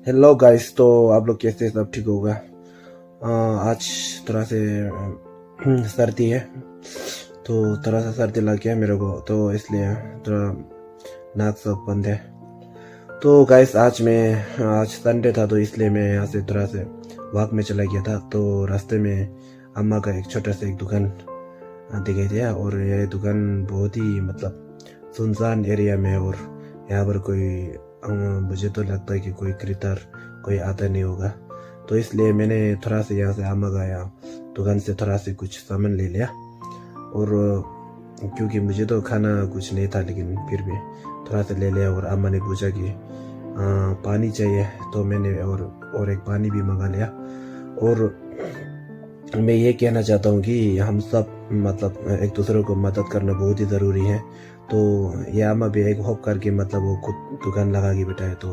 Hello guys. तो आप लोग कैसे हैं? सब ठीक होगा? आज थोड़ा से सर्दी है, तो थोड़ा सा सर्दी लग गया मेरे को, तो इसलिए थोड़ा नाक सब बंद है। तो गाइस आज संडे था, तो इसलिए मैं यहाँ से थोड़ा से वॉक में चला गया था। तो रास्ते में अम्मा का एक छोटा सा एक दुकान दिखाई दिया, और यह दुकान बहुत ही सुनसान एरिया में है, और यहाँ पर मुझे तो लगता है कि कोई खरीदार कोई आता नहीं होगा। तो इसलिए मैंने थोड़ा सा यहाँ से अम्मा का यहाँ दुकान से थोड़ा से कुछ सामान ले लिया। और क्योंकि मुझे तो खाना कुछ नहीं था, लेकिन फिर भी थोड़ा सा ले लिया। और अम्मा ने पूछा कि पानी चाहिए, तो मैंने और एक पानी भी मंगा लिया। और मैं ये कहना चाहता हूँ कि हम सब एक दूसरे को मदद करना बहुत ही ज़रूरी है। तो ये अम्मा भी एक होप करके वो खुद दुकान लगा के बैठा है। तो